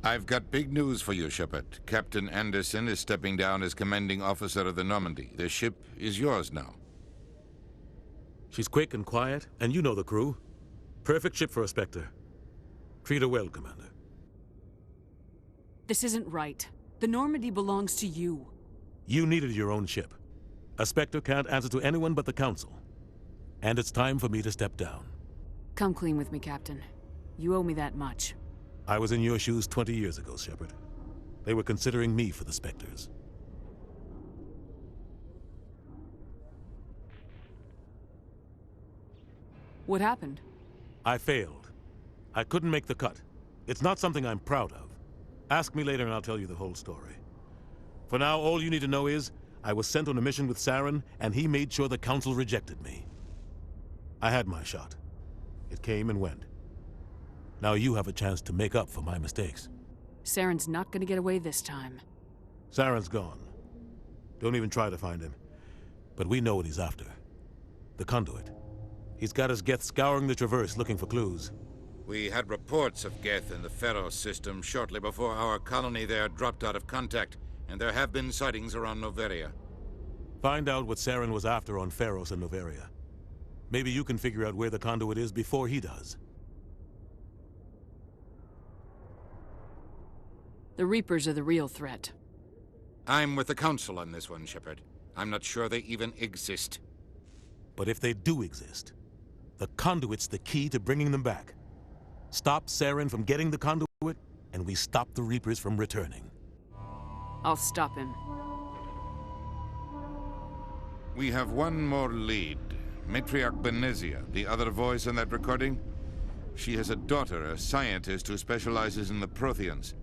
I've got big news for you, Shepard. Captain Anderson is stepping down as commanding officer of the Normandy. The ship is yours now. She's quick and quiet, and you know the crew. Perfect ship for a Spectre. Treat her well, Commander. This isn't right. The Normandy belongs to you. You needed your own ship. A Spectre can't answer to anyone but the Council. And it's time for me to step down. Come clean with me, Captain. You owe me that much. I was in your shoes 20 years ago, Shepard. They were considering me for the Spectres. What happened? I failed. I couldn't make the cut. It's not something I'm proud of. Ask me later and I'll tell you the whole story. For now, all you need to know is, I was sent on a mission with Saren, and he made sure the Council rejected me. I had my shot. It came and went. Now you have a chance to make up for my mistakes. Saren's not gonna get away this time. Saren's gone. Don't even try to find him. But we know what he's after. The conduit. He's got his Geth scouring the Traverse looking for clues. We had reports of Geth in the Pharos system shortly before our colony there dropped out of contact, and there have been sightings around Noveria. Find out what Saren was after on Pharos and Noveria. Maybe you can figure out where the conduit is before he does. The Reapers are the real threat. I'm with the Council on this one, Shepard. I'm not sure they even exist. But if they do exist, the conduit's the key to bringing them back. Stop Saren from getting the conduit, and we stop the Reapers from returning. I'll stop him. We have one more lead. Matriarch Benezia, the other voice in that recording. She has a daughter, a scientist who specializes in the Protheans.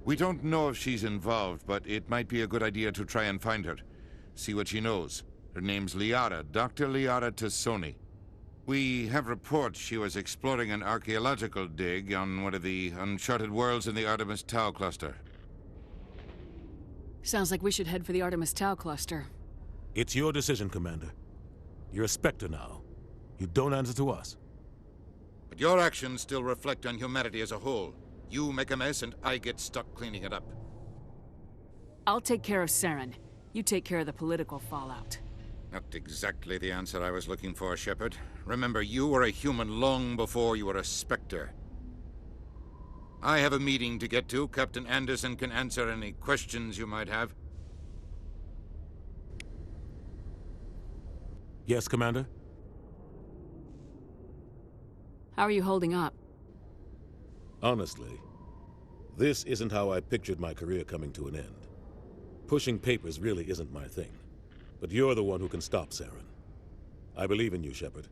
We don't know if she's involved, but it might be a good idea to try and find her. See what she knows. Her name's Liara, Dr. Liara Tassoni. We have reports she was exploring an archaeological dig on one of the uncharted worlds in the Artemis Tau cluster. Sounds like we should head for the Artemis Tau cluster. It's your decision, Commander. You're a Spectre now. You don't answer to us. But your actions still reflect on humanity as a whole. You make a mess and I get stuck cleaning it up. I'll take care of Saren. You take care of the political fallout. Not exactly the answer I was looking for, Shepard. Remember, you were a human long before you were a Spectre. I have a meeting to get to. Captain Anderson can answer any questions you might have. Yes, Commander? How are you holding up? Honestly, this isn't how I pictured my career coming to an end. Pushing papers really isn't my thing. But you're the one who can stop Saren. I believe in you, Shepard.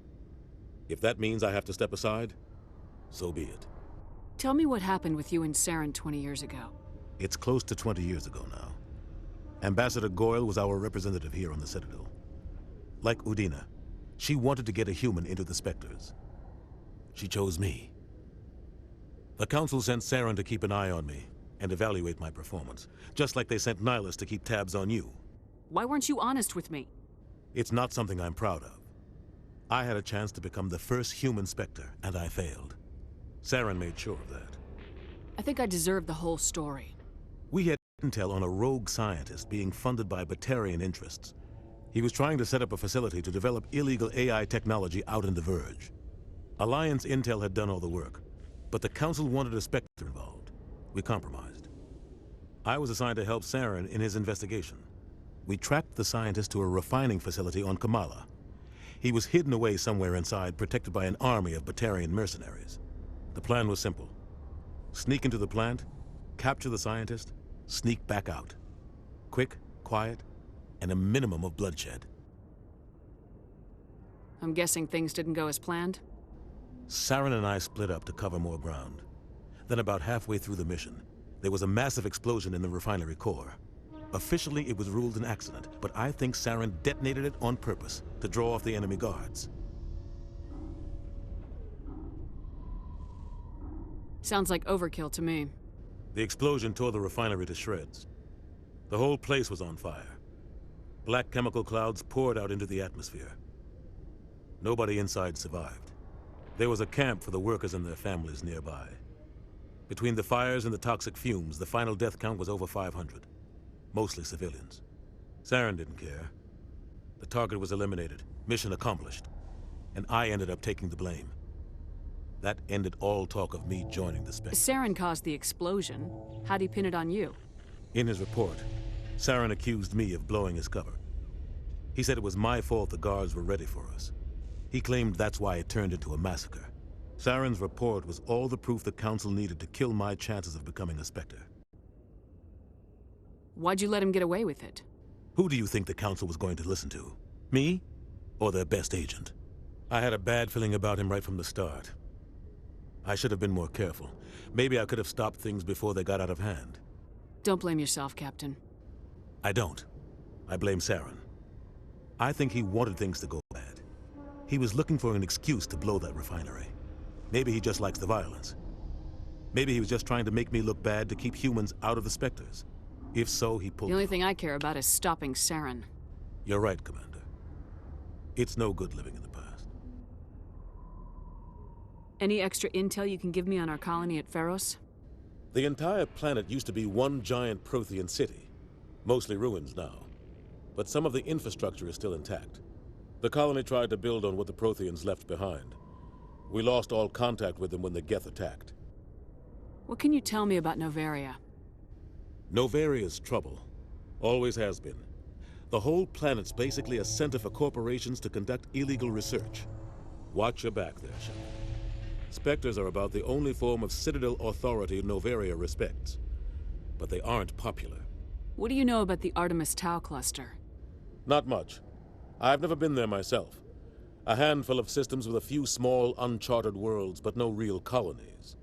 If that means I have to step aside, so be it. Tell me what happened with you and Saren 20 years ago. It's close to 20 years ago now. Ambassador Goyle was our representative here on the Citadel. Like Udina, she wanted to get a human into the Spectres. She chose me. The Council sent Saren to keep an eye on me and evaluate my performance, just like they sent Nihilus to keep tabs on you. Why weren't you honest with me? It's not something I'm proud of. I had a chance to become the first human Spectre, and I failed. Saren made sure of that. I think I deserve the whole story. We had intel on a rogue scientist being funded by Batarian interests. He was trying to set up a facility to develop illegal AI technology out in the Verge. Alliance intel had done all the work, but the Council wanted a Spectre involved. We compromised. I was assigned to help Saren in his investigation. We tracked the scientist to a refining facility on Kamala. He was hidden away somewhere inside, protected by an army of Batarian mercenaries. The plan was simple. Sneak into the plant, capture the scientist, sneak back out. Quick, quiet, and a minimum of bloodshed. I'm guessing things didn't go as planned? Saren and I split up to cover more ground. Then about halfway through the mission, there was a massive explosion in the refinery core. Officially, it was ruled an accident, but I think Saren detonated it on purpose to draw off the enemy guards. Sounds like overkill to me. The explosion tore the refinery to shreds. The whole place was on fire. Black chemical clouds poured out into the atmosphere. Nobody inside survived. There was a camp for the workers and their families nearby. Between the fires and the toxic fumes, the final death count was over 500. Mostly civilians. Saren didn't care. The target was eliminated, mission accomplished. And I ended up taking the blame. That ended all talk of me joining the Spectre. Saren caused the explosion. How'd he pin it on you? In his report, Saren accused me of blowing his cover. He said it was my fault the guards were ready for us. He claimed that's why it turned into a massacre. Saren's report was all the proof the Council needed to kill my chances of becoming a Spectre. Why'd you let him get away with it? Who do you think the Council was going to listen to? Me? Or their best agent? I had a bad feeling about him right from the start. I should have been more careful. Maybe I could have stopped things before they got out of hand. Don't blame yourself, Captain. I don't. I blame Saren. I think he wanted things to go bad. He was looking for an excuse to blow that refinery. Maybe he just likes the violence. Maybe he was just trying to make me look bad to keep humans out of the Spectres. If so, he pulled... The only thing I care about is stopping Saren. You're right, Commander. It's no good living in the past. Any extra intel you can give me on our colony at Pharos? The entire planet used to be one giant Prothean city. Mostly ruins now. But some of the infrastructure is still intact. The colony tried to build on what the Protheans left behind. We lost all contact with them when the Geth attacked. What can you tell me about Novaria? Novaria's trouble. Always has been. The whole planet's basically a center for corporations to conduct illegal research. Watch your back there, Shepard. Spectres are about the only form of Citadel authority Novaria respects. But they aren't popular. What do you know about the Artemis Tau cluster? Not much. I've never been there myself. A handful of systems with a few small, uncharted worlds, but no real colonies.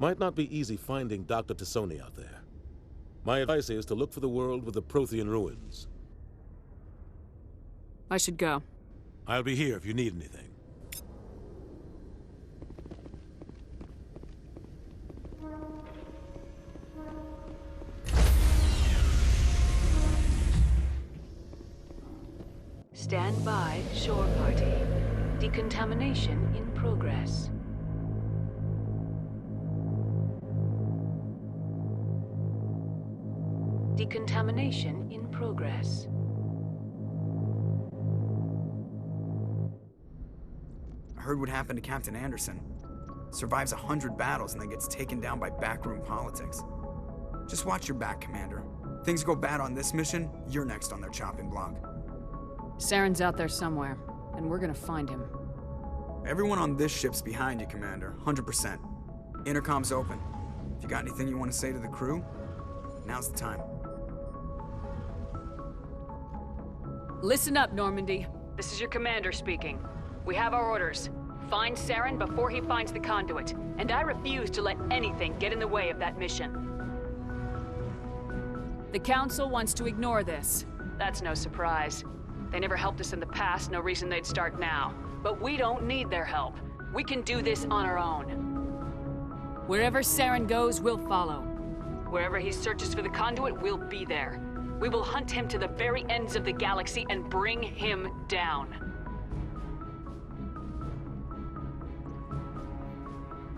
Might not be easy finding Dr. Tassoni out there. My advice is to look for the world with the Prothean ruins. I should go. I'll be here if you need anything. Stand by, shore party. Decontamination in progress. Decontamination in progress. I heard what happened to Captain Anderson. Survives 100 battles and then gets taken down by backroom politics. Just watch your back, Commander. Things go bad on this mission, you're next on their chopping block. Saren's out there somewhere, and we're gonna find him. Everyone on this ship's behind you, Commander, 100%. Intercom's open. If you got anything you want to say to the crew, now's the time. Listen up, Normandy. This is your commander speaking. We have our orders. Find Saren before he finds the conduit, and I refuse to let anything get in the way of that mission. The Council wants to ignore this. That's no surprise. They never helped us in the past, no reason they'd start now. But we don't need their help. We can do this on our own. Wherever Saren goes, we'll follow. Wherever he searches for the conduit, we'll be there. We will hunt him to the very ends of the galaxy and bring him down.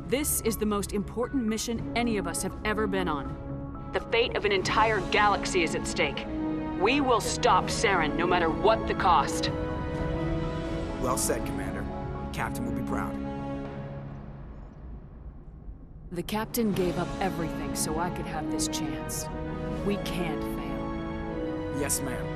This is the most important mission any of us have ever been on. The fate of an entire galaxy is at stake. We will stop Saren no matter what the cost. Well said, Commander. Captain will be proud. The Captain gave up everything so I could have this chance. We can't fail. Yes, ma'am.